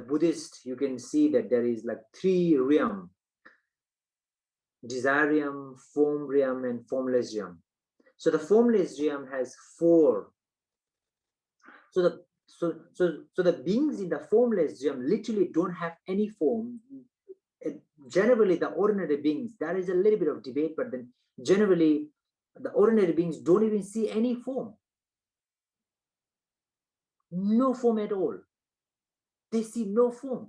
Buddhist, you can see that there is like 3 realm: desire realm, form realm, and formless realm. So the formless realm has 4. So the beings in the formless realm literally don't have any form. Generally, the ordinary beings, there is a little bit of debate, but then generally the ordinary beings don't even see any form. No form at all. They see no form.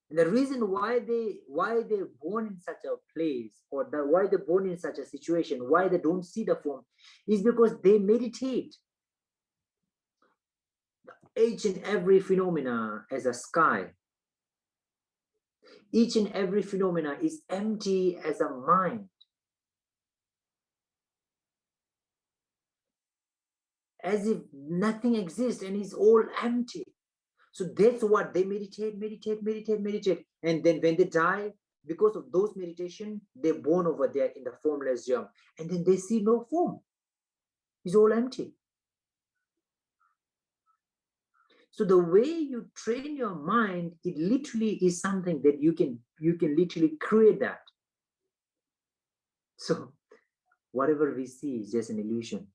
And the reason why they're born in such a place, or why they're born in such a situation, why they don't see the form, is because they meditate each and every phenomena as a sky. Each and every phenomena is empty as a mind. As if nothing exists and it's all empty. So that's what they meditate. And then when they die, because of those meditation, they're born over there in the formless realm. And then they see no form. It's all empty. So the way you train your mind, it literally is something that you can literally create that. So whatever we see is just an illusion,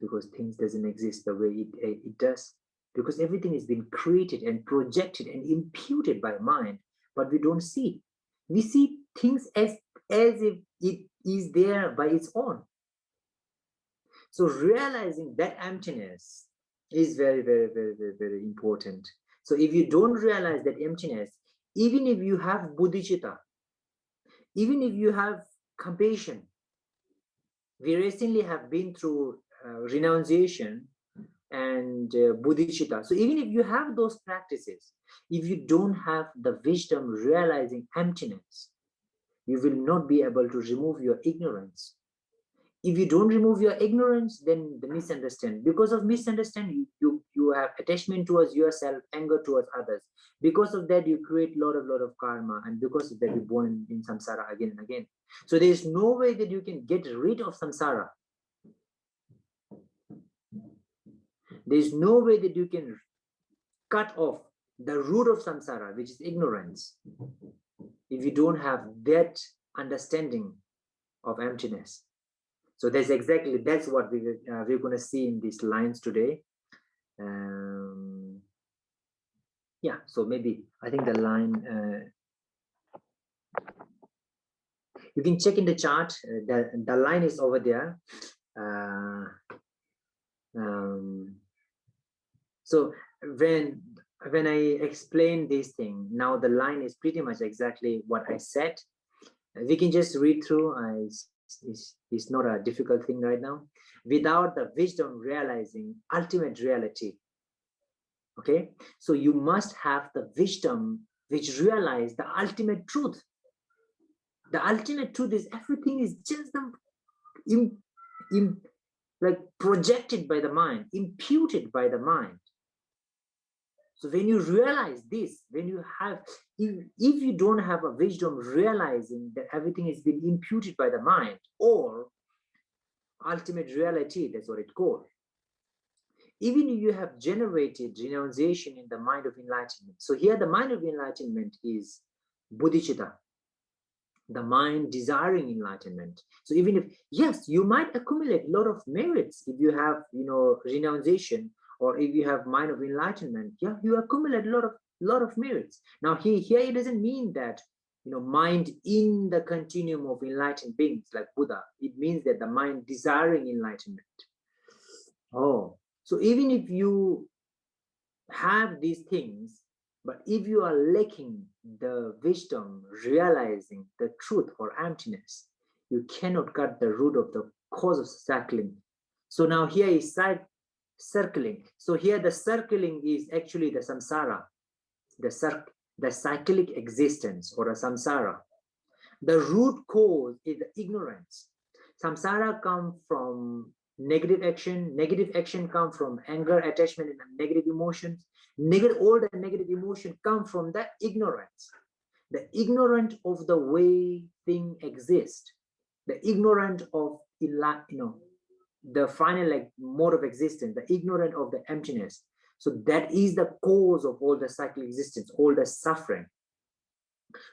because things doesn't exist the way it does, because everything has been created and projected and imputed by mind, but we don't see. We see things as if it is there by its own. So realizing that emptiness is very, very, very, very, very important. So if you don't realize that emptiness, even if you have bodhicitta, even if you have compassion, we recently have been through renunciation and bodhicitta. So even if you have those practices, if you don't have the wisdom realizing emptiness, you will not be able to remove your ignorance. If you don't remove your ignorance, then the misunderstanding. Because of misunderstanding, you have attachment towards yourself, anger towards others. Because of that, you create a lot of karma, and because of that, you're born in samsara again and again. So there is no way that you can get rid of samsara. There is no way that you can cut off the root of samsara, which is ignorance, if you don't have that understanding of emptiness. So that's what we're going to see in these lines today. Yeah, so maybe I think the line, you can check in the chart, the line is over there. So when I explain this thing, now the line is pretty much exactly what I said. We can just read through. It's not a difficult thing right now. Without the wisdom realizing ultimate reality. Okay, so you must have the wisdom which realize the ultimate truth. The ultimate truth is everything is just like projected by the mind, imputed by the mind. So when you realize this, when you have, if you don't have a wisdom realizing that everything has been imputed by the mind, or ultimate reality, that's what it's called. Even if you have generated renunciation in the mind of enlightenment. So here the mind of enlightenment is bodhicitta, the mind desiring enlightenment. So even if, yes, you might accumulate a lot of merits if you have, renunciation, or if you have mind of enlightenment, yeah, you accumulate a lot of merits. Now here it doesn't mean that, mind in the continuum of enlightened beings like Buddha. It means that the mind desiring enlightenment. Oh, so even if you have these things, but if you are lacking the wisdom realizing the truth or emptiness, you cannot cut the root of the cause of circling. So now here is circling. So here the circling is actually the samsara, the cyclic existence, or a samsara. The root cause is the ignorance. Samsara comes from negative action come from anger, attachment, and negative emotions. All the negative emotion come from the ignorance, the ignorant of the way thing exists, the ignorant of the final mode of existence, the ignorant of the emptiness. So that is the cause of all the cyclic existence, all the suffering.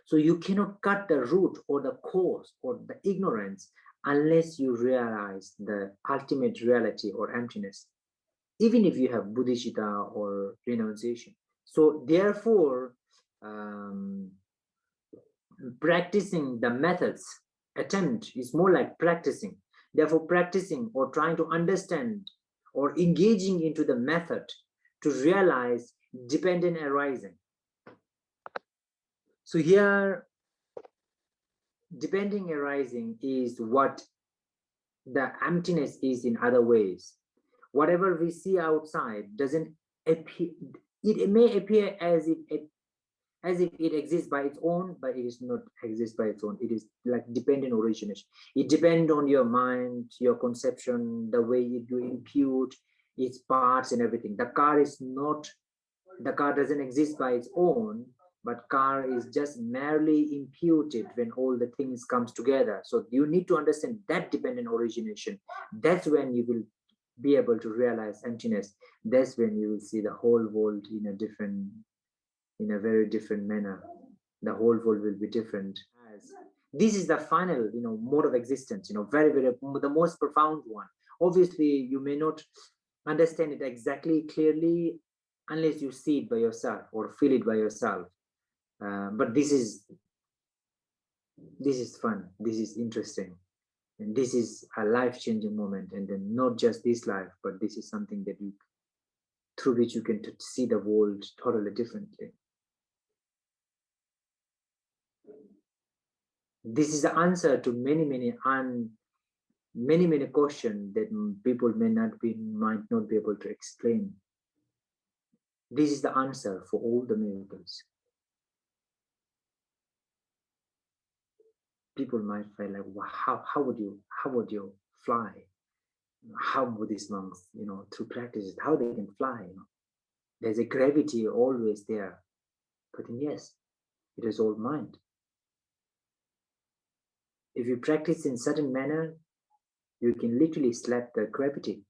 So you cannot cut the root or the cause or the ignorance unless you realize the ultimate reality or emptiness, even if you have bodhicitta or renunciation. So therefore, practicing the methods, attempt is more like practicing. Therefore, practicing or trying to understand or engaging into the method to realize dependent arising. So here, depending arising is what the emptiness is in other ways. Whatever we see outside doesn't appear, it may appear as if it exists by its own, but it is not exist by its own. It is like dependent origination. It depends on your mind, your conception, the way you impute its parts and everything. The car doesn't exist by its own, but car is just merely imputed when all the things comes together. So you need to understand that dependent origination. That's when you will be able to realize emptiness. That's when you will see the whole world in a very different manner. The whole world will be different. This is the final, mode of existence, very, very, the most profound one. Obviously, you may not understand it exactly clearly unless you see it by yourself or feel it by yourself. But this is fun. This is interesting. And this is a life-changing moment. And then not just this life, but this is something that through which you can see the world totally differently. This is the answer to many questions that people might not be able to explain. This is the answer for all the miracles. People might feel like, well, how would you fly? How Buddhist monks, through practices, how they can fly? There's a gravity always there. But yes, it is all mind. If you practice in certain manner, you can literally slap the gravity.